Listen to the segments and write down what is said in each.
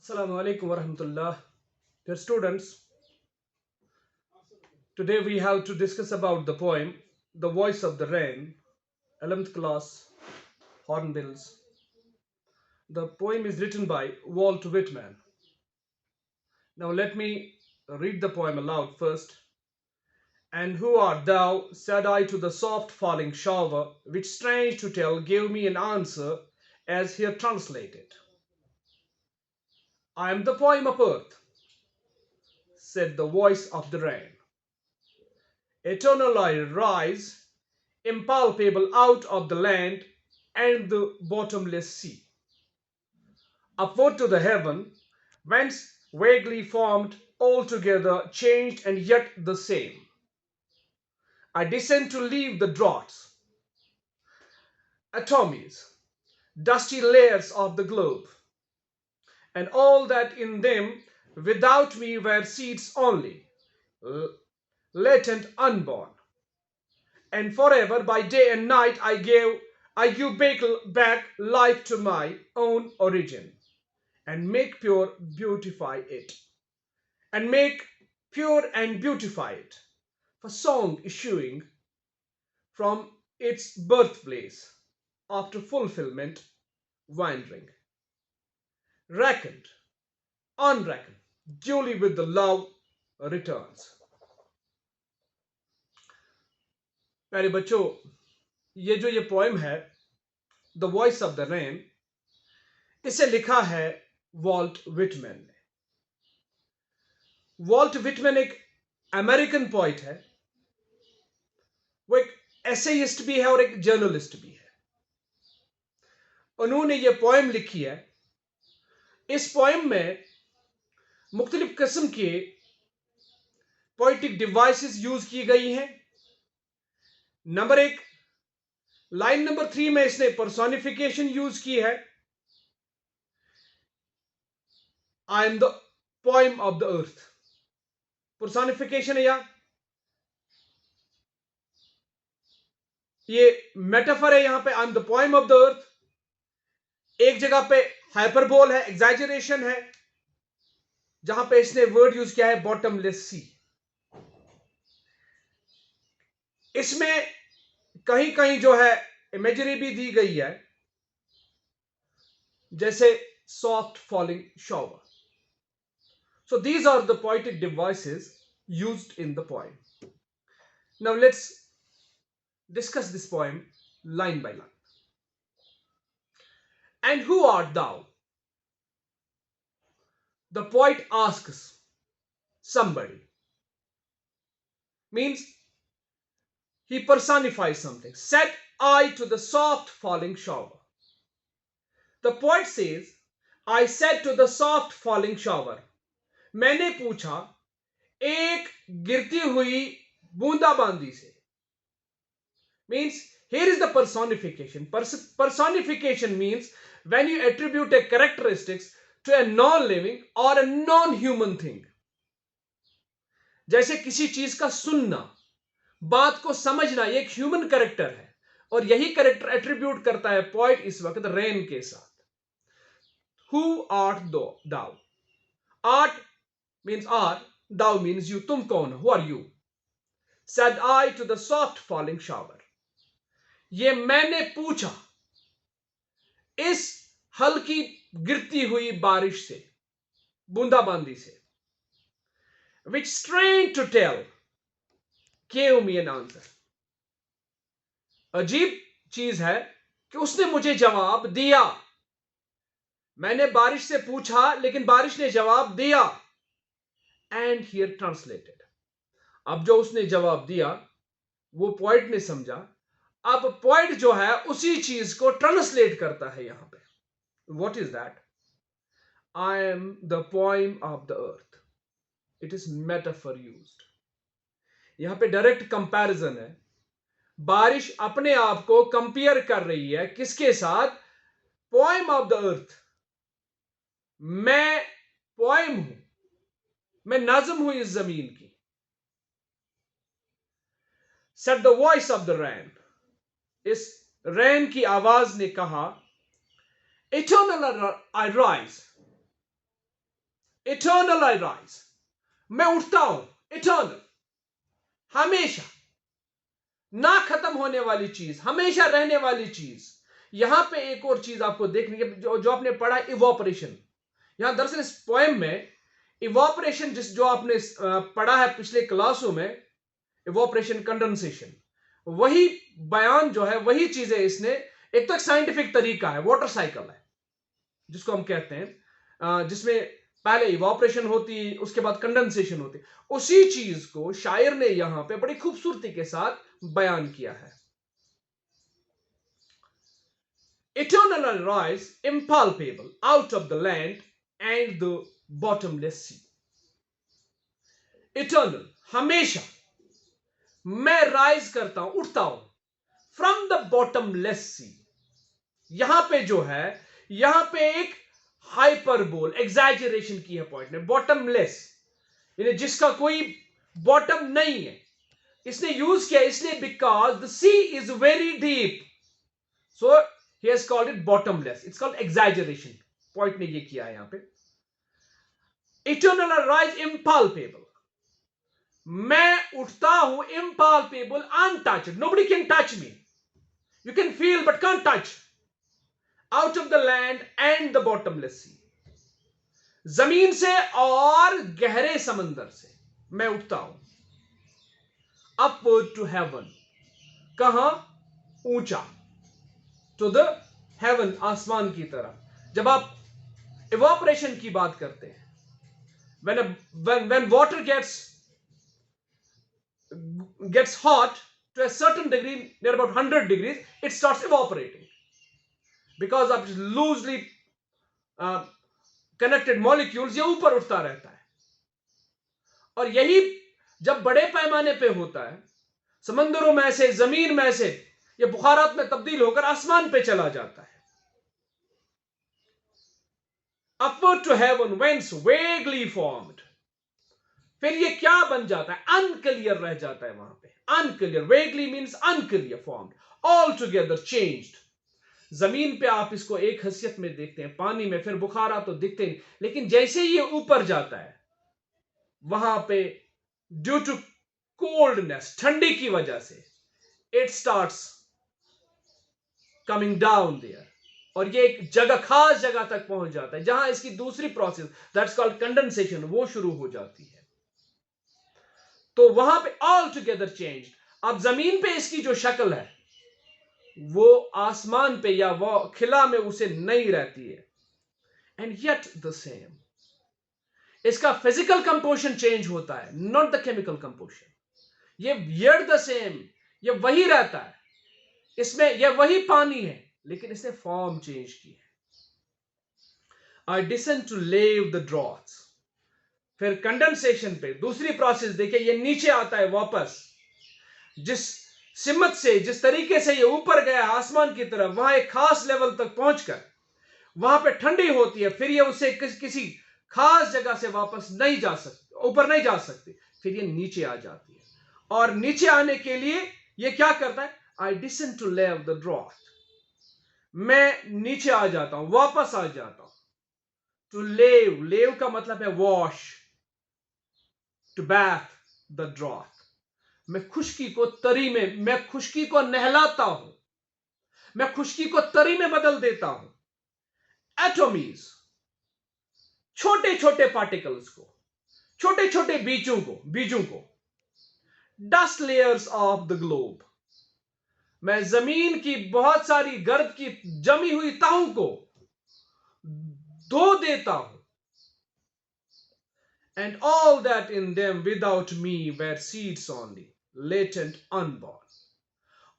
Assalamu alaikum warahmatullah. Dear students, today we have to discuss about the poem The Voice of the Rain, 11th class, Hornbills. The poem is written by Walt Whitman. Now let me read the poem aloud first. And who art thou, said I to the soft falling shower, which strange to tell gave me an answer as here translated. I am the poem of earth, said the voice of the rain. Eternal I rise, impalpable out of the land and the bottomless sea. Upward to the heaven, whence vaguely formed, altogether changed and yet the same. I descend to leave the draughts, atomies, dusty layers of the globe, and all that in them without me were seeds only, latent unborn. And forever by day and night I give back life to my own origin, and make pure beautify it, and make pure and beautify it, for song issuing from its birthplace after fulfillment wandering, reckoned, unreckoned, duly with the love returns. प्यारे बच्चों, ये poem है the voice of the rain, इसे लिखा है Walt Whitman ने। Walt Whitman एक American poet है। वो एक एसेइस्ट भी है और एक जर्नलिस्ट भी है। उन्होंने ये पोएम लिखी है। इस पोएम में मुख्तलिफ किस्म के पोइटिक डिवाइसेस यूज की गई हैं। नंबर 1, लाइन नंबर 3 में इसने पर्सोनिफिकेशन यूज की है। I am the poem of the earth, personification है या ये मेटाफर है। यहां पे I am the poem of the अर्थ। एक जगह पे हाइपरबोल है, एग्जैजरेशन है, जहां पे इसने वर्ड यूज किया है बॉटमलेस सी। इसमें कहीं कहीं जो है इमेजरी भी दी गई है, जैसे soft falling shower. So these are the poetic devices used in the poem. Now let's discuss this poem line by line. And who art thou? The poet asks somebody. Means he personifies something. Said I to the soft falling shower. The poet says, I said to the soft falling shower. मैंने पूछा एक गिरती हुई बूंदाबांदी से। Means here is the personification. Personification means when you attribute a characteristics to a non-living or a non-human thing. जैसे किसी चीज का सुनना, बात को समझना, ये एक ह्यूमन कैरेक्टर है और यही कैरेक्टर एट्रीब्यूट करता है पोइट इस वक्त रेन के साथ। Who art thou? Art means are, thou means you, तुम कौन हो? Who are you? Said I to the soft falling shower. ये मैंने पूछा इस हल्की गिरती हुई बारिश से, बूंदाबांदी से। Which strained to tell gave me an answer. अजीब चीज है कि उसने मुझे जवाब दिया। मैंने बारिश से पूछा लेकिन बारिश ने जवाब दिया। And here translated. अब जो उसने जवाब दिया वो पोइट ने समझा। अब पोइट जो है उसी चीज को ट्रांसलेट करता है यहां पे। What is that? I am the poem of the earth. It is metaphor used. यहां पे डायरेक्ट कंपैरिजन है। बारिश अपने आप को कंपेयर कर रही है किसके साथ? Poem of the earth. मैं पोएम हूं, मैं नज्म हूं इस जमीन की। Said the voice of the rain. इस रैन की आवाज ने कहा, eternal I rise, eternal I rise, मैं उठता हूं, इटर्नल, हमेशा, ना खत्म होने वाली चीज, हमेशा रहने वाली चीज। यहां पे एक और चीज आपको देखने की, जो आपने पढ़ा, इवोपरेशन। यहां दरअसल इस पोएम में इवोपरेशन, जो आपने पढ़ा है पिछले क्लासों में, इवोपरेशन, कंडेंसेशन, वही बयान जो है, वही चीजें इसने, एक तो एक साइंटिफिक तरीका है, वाटर साइकिल है जिसको हम कहते हैं, जिसमें पहले इवोपरेशन होती, उसके बाद कंडेंसेशन होती। उसी चीज को शायर ने यहां पे बड़ी खूबसूरती के साथ बयान किया है। Eternal rise, impalpable, out of the land and the bottomless sea. Eternal, हमेशा, मैं राइज करता हूं, उठता हूं, फ्रॉम द बॉटमलेस सी। यहां पे जो है, यहां पे एक हाइपरबोल, एग्जैजरेशन की है पॉइंट ने, बॉटमलेस, यानी जिसका कोई बॉटम नहीं है, इसने यूज किया इसलिए because the sea is very deep, so he has called it bottomless. It's called exaggeration. Point ने ये किया है यहां पे. Eternal rise, impalpable. मैं उठता हूं, impalpable, untouched. Nobody can touch me. You can feel but can't touch. Out of the land and the bottomless sea. जमीन से और गहरे समंदर से मैं उठता हूं. Upward to heaven. कहां? ऊंचा. To the heaven, आसमान की तरफ. जब आप evaporation की बात करते हैं, when water gets hot to a certain degree, near about 100 degrees, it starts evaporating because of loosely connected molecules, ये ऊपर उठता रहता है. और यही जब बड़े पैमाने पे होता है, समंदरों में से, जमीन में से, ये बुखारात में तब्दील होकर आसमान पे चला जाता है. Upward to heaven, whence vaguely formed. फिर ये क्या बन जाता है? अनक्लियर रह जाता है वहां पे. Unclear, vaguely means unclear, formed, all together changed. जमीन पे आप इसको एक हैसियत में देखते हैं, पानी में फिर बुखारा तो दिखते नहीं, लेकिन जैसे ही ये ऊपर जाता है, वहां पे ड्यू टू कोल्डनेस, ठंडी की वजह से, it starts coming down there, और ये एक जगह, खास जगह तक पहुंच जाता है जहां इसकी दूसरी प्रोसेस, दैट्स कॉल्ड कंडेंसेशन, वो शुरू हो जाती है. तो वहां पे ऑल टुगेदर चेंज. अब जमीन पे इसकी जो शक्ल है, वो आसमान पे या वो खिला में उसे नहीं रहती है. एंड येट द सेम, इसका फिजिकल कंपोजिशन चेंज होता है, नॉट द केमिकल कंपोजिशन. ये येट द सेम, ये वही रहता है, इसमें ये वही पानी है, लेकिन इसने फॉर्म चेंज की है. आई डिसेंड टू लेव द ड्रॉट्स. फिर कंडेंसेशन पे दूसरी प्रोसेस देखिए, ये नीचे आता है वापस, जिस सिमत से, जिस तरीके से ये ऊपर गया आसमान की तरफ, वहां एक खास लेवल तक पहुंचकर वहां पे ठंडी होती है. फिर ये उसे किसी खास जगह से वापस नहीं जा सकती, ऊपर नहीं जा सकती, फिर ये नीचे आ जाती है. और नीचे आने के लिए ये क्या करता है? आई डिसेंड टू लेव द ड्रॉट. मैं नीचे आ जाता हूं, वापस आ जाता हूं. टू लेव, लेव का मतलब है वॉश, टू बैथ द ड्रॉथ. मैं खुश्की को तरी में, मैं खुश्की को नहलाता हूं, मैं खुश्की को तरी में बदल देता हूं. एटॉमीज, छोटे छोटे पार्टिकल्स को, छोटे छोटे बीजों को, dust layers of the globe, मैं जमीन की बहुत सारी गर्द की जमी हुई तहों को धो देता हूं. And all that in them without me were seeds only, latent, unborn.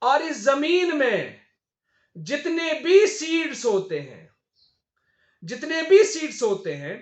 और इस जमीन में जितने भी सीड्स होते हैं, जितने भी सीड्स होते हैं,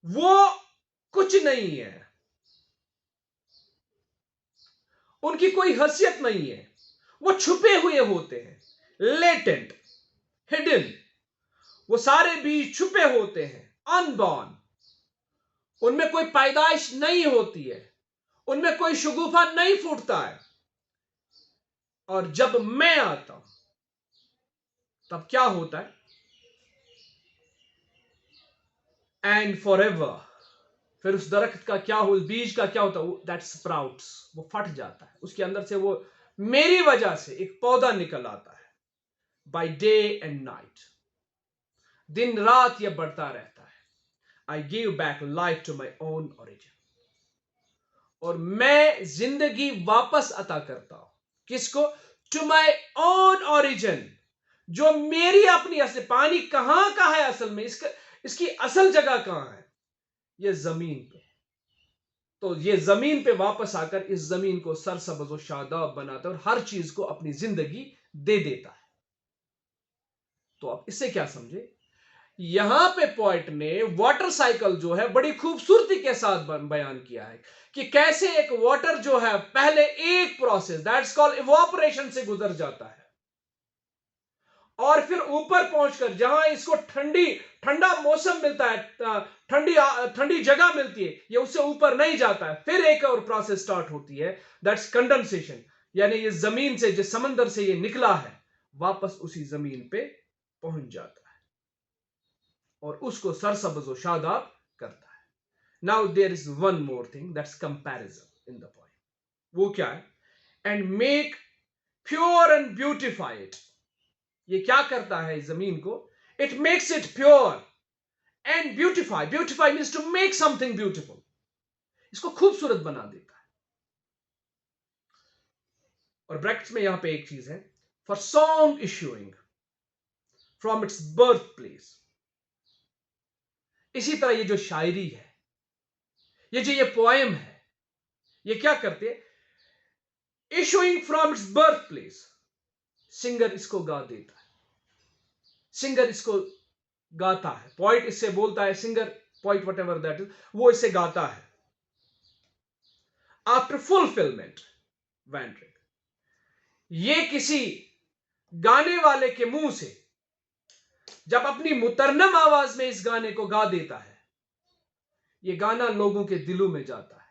वो कुछ नहीं है, उनकी कोई हैसियत नहीं है, वो छुपे हुए होते हैं, लेटेंट, हिडन. वो सारे बीज छुपे होते हैं, अनबॉर्न, उनमें कोई पैदाइश नहीं होती है, उनमें कोई शगुफा नहीं फूटता है. और जब मैं आता हूं, तब क्या होता है? And for ever. फिर उस दरख्त का क्या हो, बीज का क्या होता है, दैट स्प्राउट्स, वो फट जाता है, उसके अंदर से वो मेरी वजह से एक पौधा निकल आता है। बाय डे एंड नाइट, दिन रात ये बढ़ता रहता है। I give back life to my own origin, और मैं जिंदगी वापस अता करता हूं। किसको? टू माई ओन ओरिजिन, जो मेरी अपनी असल। पानी कहां का है असल में, इसकी असल जगह कहां है? ये जमीन पे। तो ये जमीन पे वापस आकर इस जमीन को सरसब्ज और शादाब बनाता है और हर चीज को अपनी जिंदगी दे देता है। तो अब इससे क्या समझे? यहां पे पोएट ने वाटर साइकिल जो है बड़ी खूबसूरती के साथ बयान किया है कि कैसे एक वाटर जो है पहले एक प्रोसेस दैट्स कॉल्ड इवोपरेशन से गुजर जाता है, और फिर ऊपर पहुंचकर जहां इसको ठंडा मौसम मिलता है, ठंडी जगह मिलती है, ये उससे ऊपर नहीं जाता है। फिर एक और प्रोसेस स्टार्ट होती है, दैट्स कंडेंसेशन, यानी ये जमीन से, जिस समंदर से ये निकला है, वापस उसी जमीन पे पहुंच जाता है और उसको सरसब्ज और शादाब करता है। Now there is one more thing, that's comparison in the point. वो क्या है? And make pure and beautify it. ये क्या करता है इस जमीन को? It makes it pure and beautify. Beautify means to make something beautiful, इसको खूबसूरत बना देता है। और ब्रैकेट्स में यहां पे एक चीज है, for song issuing from its birth place. इसी तरह ये जो शायरी है, ये पोएम है, ये क्या करते हैं? Issuing from its birth place, singer इसको गा देता है, सिंगर इसको गाता है, पॉइंट इससे बोलता है, singer point what ever that is, वो इससे गाता है। आफ्टर फुलफिलमेंट वैंडरिंग, ये किसी गाने वाले के मुंह से जब अपनी मुतरन्नम आवाज में इस गाने को गा देता है, ये गाना लोगों के दिलों में जाता है,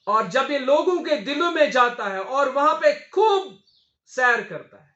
और जब ये लोगों के दिलों में जाता है और वहां पे खूब सैर करता है,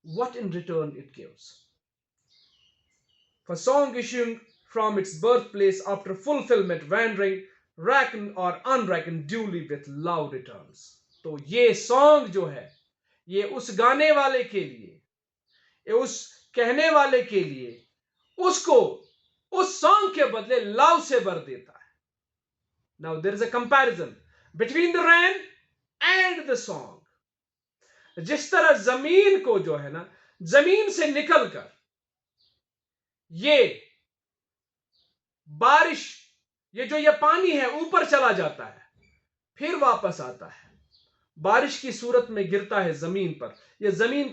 what in return it gives? For song issuing from its birthplace after fulfillment wandering, reckoned or unreckoned duly with loud returns. तो ये सॉन्ग जो है, ये उस गाने वाले के लिए, ये उस कहने वाले के लिए, उसको उस सॉन्ग के बदले लव से भर देता है। Now there is a comparison between the rain and the song. जिस तरह जमीन को जो है ना, जमीन से निकलकर ये बारिश, ये पानी है, ऊपर चला जाता है, फिर वापस आता है, बारिश की सूरत में गिरता है जमीन पर, यह जमीन